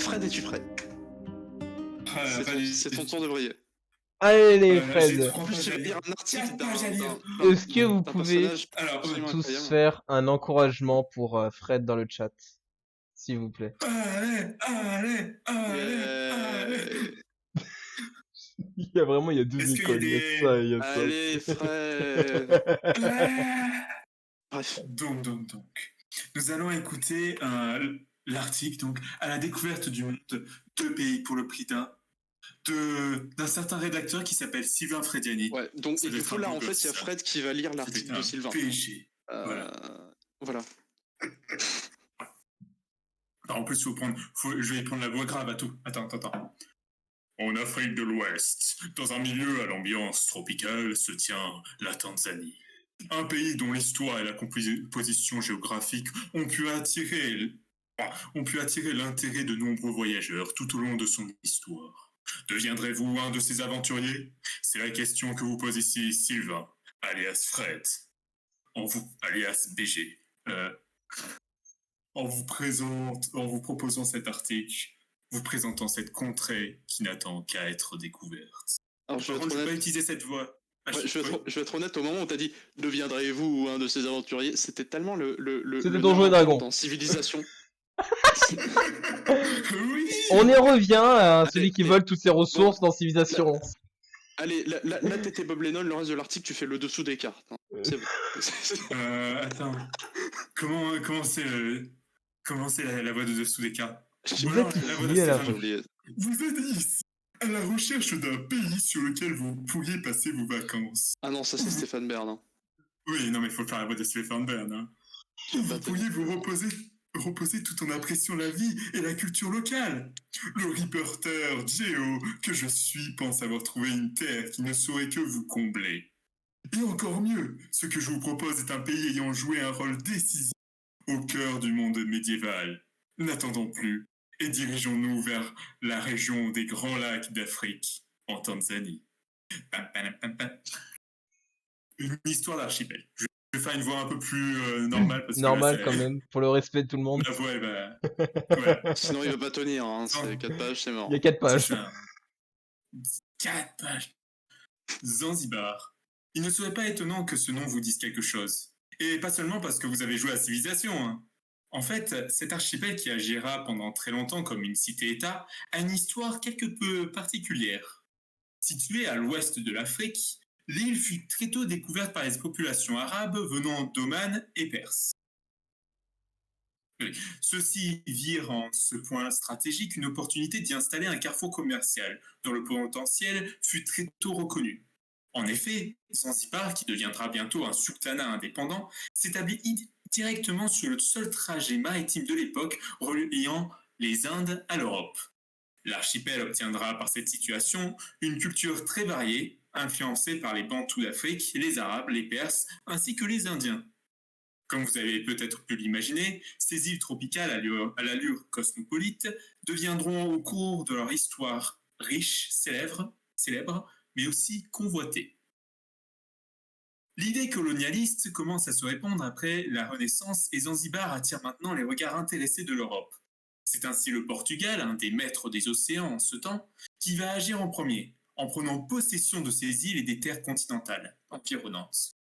Fred, es-tu prêt? C'est ton tour de briller. Allez, Fred. En plus, tu vas lire un article Est-ce que vous d'un pouvez personnage absolument tous incroyable. faire un encouragement pour Fred dans le chat, s'il vous plaît? Allez. Il y a 12 Est-ce qu'il y a icônes, il y a des- ça, il y a ça. Allez, Fred. Bref. Donc. Nous allons écouter l'article, donc, à la découverte du monde, 2 pays pour le prix d'un certain rédacteur qui s'appelle Sylvain Frediani. Ouais, donc, Ça et doit du être coup, un là, beau en fait, gosse, il y a ça. Fred qui va lire l'article de Sylvain. PSG. Voilà. Alors, en plus, je vais prendre la voix grave à tout. Attends. En Afrique de l'Ouest, dans un milieu à l'ambiance tropicale, se tient la Tanzanie. Un pays dont l'histoire et la composition géographique ont pu attirer l'intérêt de nombreux voyageurs tout au long de son histoire. Deviendrez-vous un de ces aventuriers? C'est la question que vous pose ici Sylvain, alias Fred, alias BG. En vous proposant cet article, vous présentant cette contrée qui n'attend qu'à être découverte. Alors, Par contre, je ne vais pas utiliser cette voix. Ouais, je vais être honnête, au moment où t'as dit « Deviendrez-vous un de ces aventuriers ?» C'était tellement le C'était Donjons et Dragons. dans Civilisation. Oui. On y revient à celui qui vole toutes ses ressources dans Civilisation. Allez, là t'étais Bob Lennon, le reste de l'article, tu fais le dessous des cartes. Hein. C'est bon. Attends. Comment c'est la voix de dessous des cartes? Vous êtes ici à la rue. Vous êtes ici à la recherche d'un pays sur lequel vous pourriez passer vos vacances. Ah non, ça c'est Stéphane Bern. Hein. Oui, non mais il faut faire la voix de Stéphane Bern. Hein. Vous pourriez vous reposer tout en appréciant la vie et la culture locale. Le reporter Geo que je suis pense avoir trouvé une terre qui ne saurait que vous combler. Et encore mieux, ce que je vous propose est un pays ayant joué un rôle décisif au cœur du monde médiéval. N'attendons plus et dirigeons-nous vers la région des Grands Lacs d'Afrique, en Tanzanie. Une histoire d'archipel. Je vais faire une voix un peu plus normale. Parce Normal que là, quand même, pour le respect de tout le monde. La voix, elle va... Ouais. Sinon il va pas tenir, hein. C'est 4 pages, c'est mort. Il y a 4 pages. C'est ça. 4 pages. Zanzibar. Il ne serait pas étonnant que ce nom vous dise quelque chose. Et pas seulement parce que vous avez joué à Civilisation, hein. En fait, cet archipel qui agira pendant très longtemps comme une cité-État a une histoire quelque peu particulière. Située à l'ouest de l'Afrique, l'île fut très tôt découverte par les populations arabes venant d'Oman et Perse. Ceux-ci virent en ce point stratégique une opportunité d'y installer un carrefour commercial dont le potentiel fut très tôt reconnu. En effet, Zanzibar, qui deviendra bientôt un sultanat indépendant, s'établit directement sur le seul trajet maritime de l'époque reliant les Indes à l'Europe. L'archipel obtiendra par cette situation une culture très variée, influencée par les Bantous d'Afrique, les Arabes, les Perses, ainsi que les Indiens. Comme vous avez peut-être pu l'imaginer, ces îles tropicales à l'allure cosmopolite deviendront au cours de leur histoire riches, célèbres, mais aussi convoitées. L'idée colonialiste commence à se répandre après la Renaissance et Zanzibar attire maintenant les regards intéressés de l'Europe. C'est ainsi le Portugal, un des maîtres des océans en ce temps, qui va agir en premier, en prenant possession de ces îles et des terres continentales environnantes.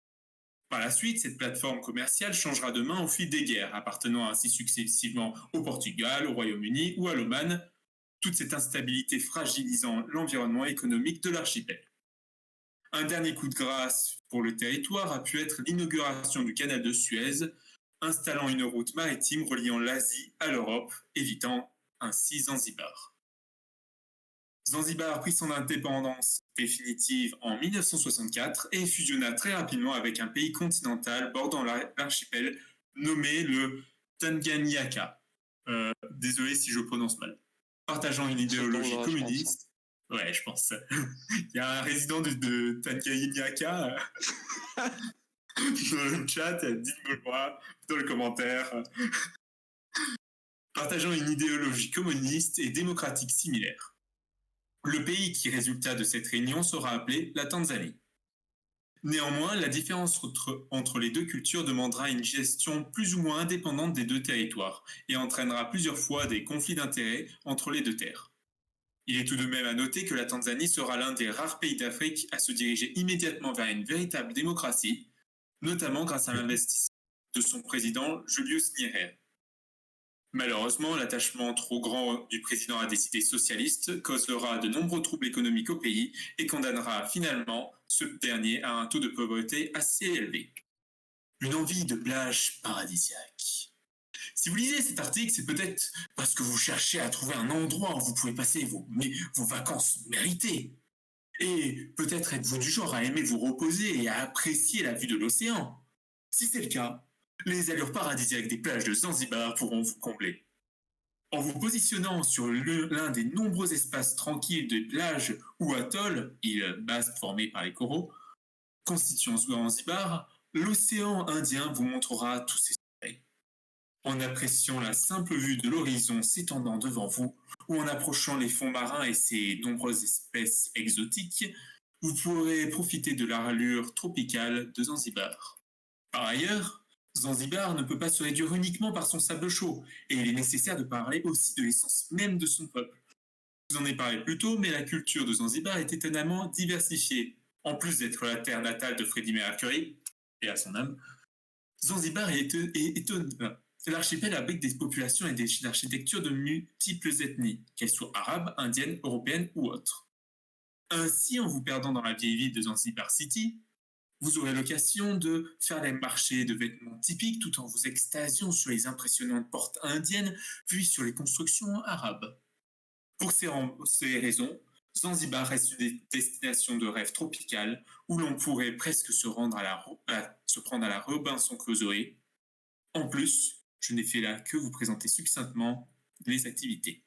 Par la suite, cette plateforme commerciale changera de main au fil des guerres, appartenant ainsi successivement au Portugal, au Royaume-Uni ou à l'Oman, toute cette instabilité fragilisant l'environnement économique de l'archipel. Un dernier coup de grâce pour le territoire a pu être l'inauguration du canal de Suez, installant une route maritime reliant l'Asie à l'Europe, évitant ainsi Zanzibar. Zanzibar prit son indépendance définitive en 1964 et fusionna très rapidement avec un pays continental bordant l'archipel nommé le Tanganyika. Désolé si je prononce mal. Partageant une idéologie communiste. Ouais, je pense. Il y a un résident de Tanganyika dans le chat, dites-moi dans le commentaire. Partageant une idéologie communiste et démocratique similaire. Le pays qui résulta de cette réunion sera appelé la Tanzanie. Néanmoins, la différence entre les deux cultures demandera une gestion plus ou moins indépendante des deux territoires et entraînera plusieurs fois des conflits d'intérêts entre les deux terres. Il est tout de même à noter que la Tanzanie sera l'un des rares pays d'Afrique à se diriger immédiatement vers une véritable démocratie, notamment grâce à l'investissement de son président Julius Nyerere. Malheureusement, l'attachement trop grand du président à des idées socialistes causera de nombreux troubles économiques au pays et condamnera finalement ce dernier à un taux de pauvreté assez élevé. Une envie de plage paradisiaque. Si vous lisez cet article, c'est peut-être parce que vous cherchez à trouver un endroit où vous pouvez passer vos vacances méritées. Et peut-être êtes-vous du genre à aimer vous reposer et à apprécier la vue de l'océan. Si c'est le cas, les allures paradisiaques des plages de Zanzibar pourront vous combler. En vous positionnant sur l'un des nombreux espaces tranquilles de plages ou atolls, îles basses formées par les coraux, constituant Zanzibar, l'océan Indien vous montrera tous ses secrets. En appréciant la simple vue de l'horizon s'étendant devant vous, ou en approchant les fonds marins et ses nombreuses espèces exotiques, vous pourrez profiter de l'allure tropicale de Zanzibar. Par ailleurs, Zanzibar ne peut pas se réduire uniquement par son sable chaud, et il est nécessaire de parler aussi de l'essence même de son peuple. Je vous en ai parlé plus tôt, mais la culture de Zanzibar est étonnamment diversifiée. En plus d'être la terre natale de Freddie Mercury, et à son âme, Zanzibar est l'archipel abrite des populations et des architectures de multiples ethnies, qu'elles soient arabes, indiennes, européennes ou autres. Ainsi, en vous perdant dans la vieille ville de Zanzibar City, vous aurez l'occasion de faire les marchés de vêtements typiques tout en vous extasiant sur les impressionnantes portes indiennes, puis sur les constructions arabes. Pour ces raisons, Zanzibar reste une destination de rêve tropicale où l'on pourrait presque se prendre à la Robinson Crusoe. En plus, je n'ai fait là que vous présenter succinctement les activités.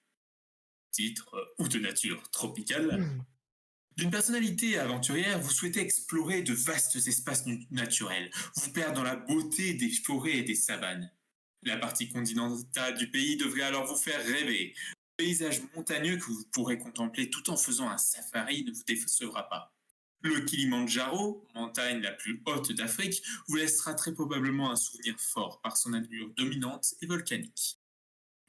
Titre ou de nature tropicale. D'une personnalité aventurière, vous souhaitez explorer de vastes espaces naturels, vous perdre dans la beauté des forêts et des savanes. La partie continentale du pays devrait alors vous faire rêver. Le paysage montagneux que vous pourrez contempler tout en faisant un safari ne vous décevra pas. Le Kilimandjaro, montagne la plus haute d'Afrique, vous laissera très probablement un souvenir fort par son allure dominante et volcanique.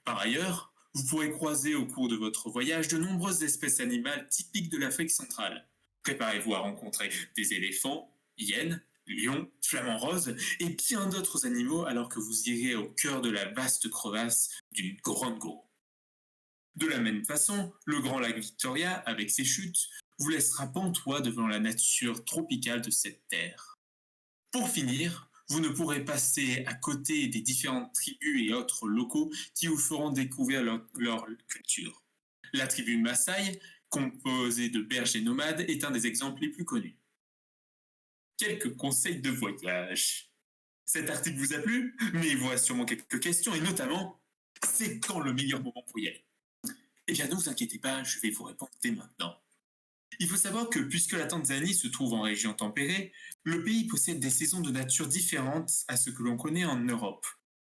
Par ailleurs, vous pourrez croiser au cours de votre voyage de nombreuses espèces animales typiques de l'Afrique centrale. Préparez-vous à rencontrer des éléphants, hyènes, lions, flamants roses et bien d'autres animaux alors que vous irez au cœur de la vaste crevasse du Ngorongoro. De la même façon, le grand lac Victoria, avec ses chutes, vous laissera pantois devant la nature tropicale de cette terre. Pour finir, vous ne pourrez passer à côté des différentes tribus et autres locaux qui vous feront découvrir leur culture. La tribu Maasai, composée de bergers nomades, est un des exemples les plus connus. Quelques conseils de voyage. Cet article vous a plu, mais il vous reste sûrement quelques questions, et notamment, c'est quand le meilleur moment pour y aller? Eh bien, ne vous inquiétez pas, je vais vous répondre dès maintenant. Il faut savoir que puisque la Tanzanie se trouve en région tempérée, le pays possède des saisons de nature différentes à ce que l'on connaît en Europe.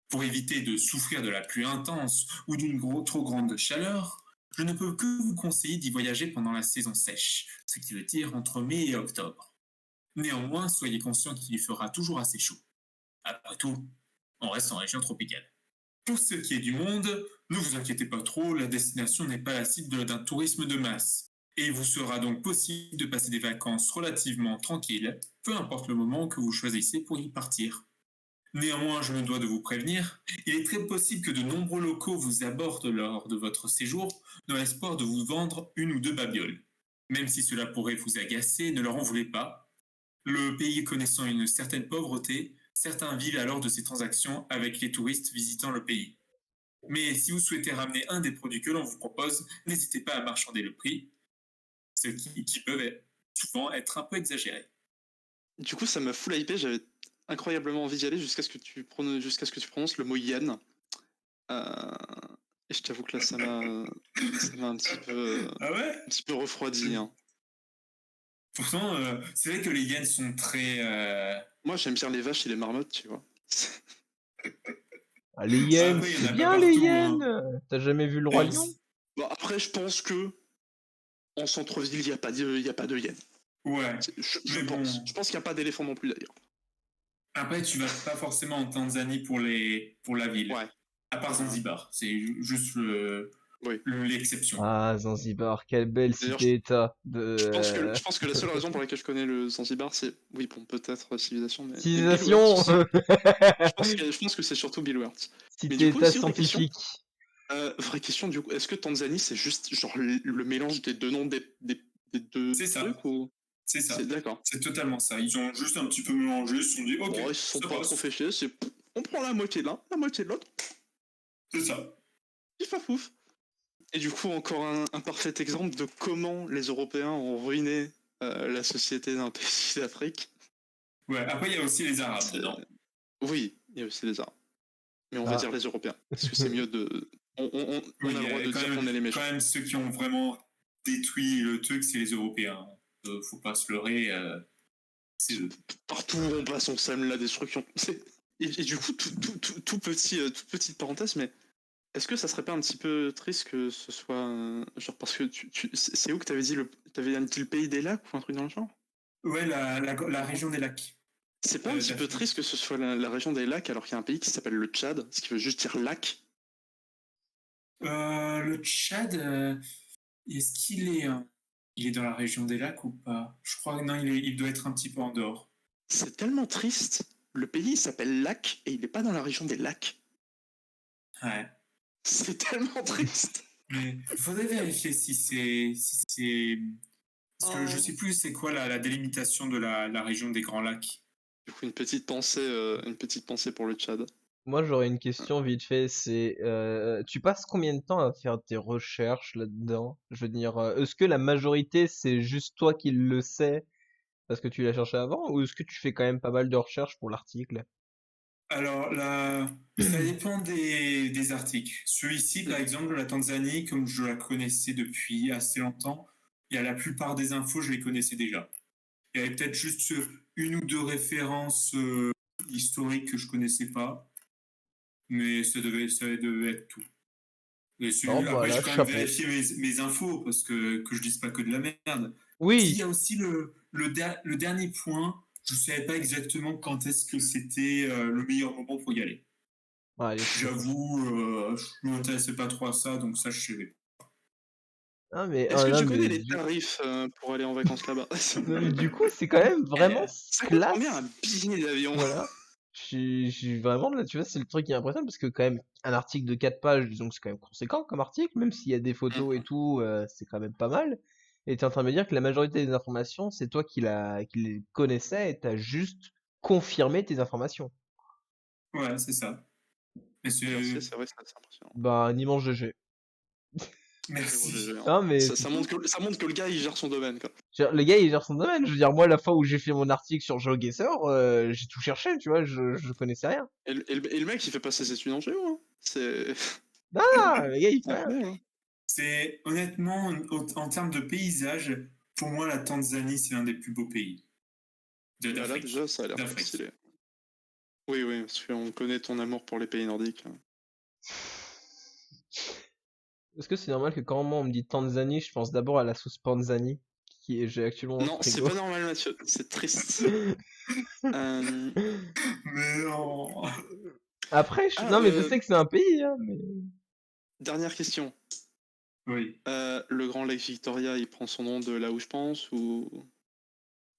Pour éviter de souffrir de la pluie intense ou d'une trop grande chaleur, je ne peux que vous conseiller d'y voyager pendant la saison sèche, ce qui veut dire entre mai et octobre. Néanmoins, soyez conscient qu'il y fera toujours assez chaud. Après tout, on reste en région tropicale. Pour ce qui est du monde, ne vous inquiétez pas trop, la destination n'est pas la cible d'un tourisme de masse. Et il vous sera donc possible de passer des vacances relativement tranquilles, peu importe le moment que vous choisissez pour y partir. Néanmoins, je me dois de vous prévenir, il est très possible que de nombreux locaux vous abordent lors de votre séjour dans l'espoir de vous vendre une ou deux babioles. Même si cela pourrait vous agacer, ne leur en voulez pas. Le pays connaissant une certaine pauvreté, certains vivent alors de ces transactions avec les touristes visitant le pays. Mais si vous souhaitez ramener un des produits que l'on vous propose, n'hésitez pas à marchander le prix, ce qui peuvent souvent être un peu exagérés. Du coup, ça m'a full hypé, j'avais incroyablement envie d'y aller jusqu'à ce que tu prononces le mot yen. Et je t'avoue que là, ça m'a un petit peu refroidi. Hein. Pourtant, c'est vrai que les hyènes sont très... Moi, j'aime bien les vaches et les marmottes, tu vois. Ah, les hyènes, Après, il y en a c'est pas bien partout, les hein. hyènes. T'as jamais vu le Roi Lion? Bon, après, je pense que en centre-ville, il n'y a pas de hyènes. Ouais. Je Mais bon. pense. Je pense qu'il n'y a pas d'éléphant non plus d'ailleurs. Après, tu vas pas forcément en Tanzanie pour la ville. Ouais. À part Zanzibar. C'est juste Oui. l'exception. Ah, Zanzibar, quelle belle D'ailleurs, cité-état je pense que la seule raison pour laquelle je connais le Zanzibar, c'est, oui, bon, peut-être civilisation, mais Bill Civilisation. Wurtz aussi. Je pense que c'est surtout Bill Wurtz. Mais du coup, Cité-état aussi, vraie question, scientifique. vraie question, du coup, est-ce que Tanzanie, c'est juste genre le mélange des deux noms des deux C'est ça. trucs ou... C'est ça. C'est d'accord. C'est totalement ça. Ils ont juste un petit peu mélangé, ils se sont dit, ok, Bon, ils se sont ça pas passe. trop fait chier, c'est on prend la moitié de l'un, la moitié de l'autre, C'est ça. pif à pouf. Et du coup, encore un parfait exemple de comment les Européens ont ruiné la société d'un pays d'Afrique. Ouais, après, il y a aussi les Arabes dedans. Oui, il y a aussi les Arabes. Mais on va Ah. dire les Européens. Parce que c'est mieux de. On Oui, a le droit de dire qu'on est les méchants. Quand même, ceux qui ont vraiment détruit le truc, c'est les Européens. Faut pas se leurrer. C'est eux. Partout où on passe, on sème la destruction. Et du coup, toute petite parenthèse, mais est-ce que ça serait pas un petit peu triste que ce soit. Genre, parce que c'est où que t'avais dit le pays des lacs ou un truc dans le genre? Ouais, la région des lacs. C'est pas un petit peu d'Afrique. triste que ce soit la région des lacs alors qu'il y a un pays qui s'appelle le Tchad, ce qui veut juste dire lac? Le Tchad, est-ce qu'il est, il est dans la région des lacs ou pas? Je crois que non, il doit être un petit peu en dehors. C'est tellement triste. Le pays il s'appelle Lac et il n'est pas dans la région des lacs. Ouais. C'est tellement triste. Mais il faudrait vérifier si c'est... Parce que je sais plus c'est quoi la délimitation de la région des Grands Lacs. Du coup, une petite pensée pour le Tchad. Moi, j'aurais une question vite fait, c'est tu passes combien de temps à faire tes recherches là-dedans? Je veux dire, est-ce que la majorité c'est juste toi qui le sais parce que tu l'as cherché avant, ou est-ce que tu fais quand même pas mal de recherches pour l'article? Alors, ça dépend des articles. Celui-ci, par exemple, la Tanzanie, comme je la connaissais depuis assez longtemps, il y a la plupart des infos, je les connaissais déjà. Il y avait peut-être juste une ou deux références historiques que je connaissais pas, mais ça devait être tout. Et Non, après, voilà, j'ai quand même chapeau. vérifié mes infos parce que je dise pas que de la merde. Il Oui, y a aussi le dernier point. Je ne savais pas exactement quand est-ce que c'était le meilleur moment pour y aller. allez, c'est ça. J'avoue, je ne m'intéressais pas trop à ça, donc ça, je savais. Ah mais, Est-ce que non, tu mais connais les tarifs pour aller en vacances là-bas? non, mais du coup, c'est quand même vraiment Ça coûte classe. combien un billet d'avion? Voilà. Je suis vraiment là, tu vois, c'est le truc qui m'impressionne parce que quand même un article de 4 pages, disons que c'est quand même conséquent comme article, même s'il y a des photos et tout, c'est quand même pas mal. Et t'es en train de me dire que la majorité des informations, c'est toi qui les connaissais et t'as juste confirmé tes informations. Ouais, c'est ça. Mais Merci, c'est vrai, c'est impressionnant. Bah, un immense GG. Merci. GG, hein. Non, mais Ça montre que le gars il gère son domaine, quoi. le gars il gère son domaine. Je veux dire, moi, la fois où j'ai fait mon article sur GeoGuessr, j'ai tout cherché, tu vois, je connaissais rien. Et le mec il fait pas ses études en géo, hein. C'est Ah, le gars il fait rien. incroyable, hein. C'est honnêtement, en termes de paysage, pour moi, la Tanzanie, c'est l'un des plus beaux pays Bah là d'Afrique. déjà ça a l'air très d'Afrique. stylé. Oui, parce qu'on connaît ton amour pour les pays nordiques. Est-ce que c'est normal que quand moi on me dit Tanzanie, je pense d'abord à la sauce Panzani, qui est j'ai actuellement dans Non, le c'est frigo. pas normal, Mathieu. C'est triste. Euh, Mais non. Après, non mais je sais que c'est un pays, hein, mais... Dernière question. Oui. Le grand lac Victoria, il prend son nom de là où je pense ou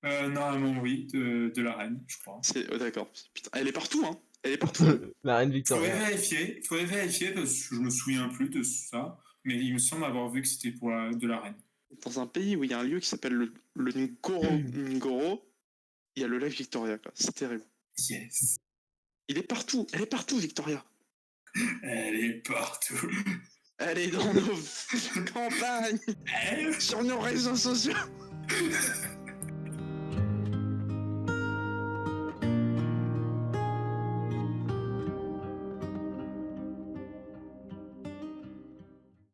Normalement, oui, de la reine, je crois. d'accord. Putain, elle est partout, hein. Elle est partout. La reine Il faudrait Victoria. vérifier parce que je me souviens plus de ça, mais il me semble avoir vu que c'était pour de la reine. Dans un pays où il y a un lieu qui s'appelle le Ngoro, il y a le lac Victoria, quoi. C'est terrible. Yes. Elle est partout, Victoria. Elle est partout. Elle est dans nos campagnes, sur nos réseaux sociaux.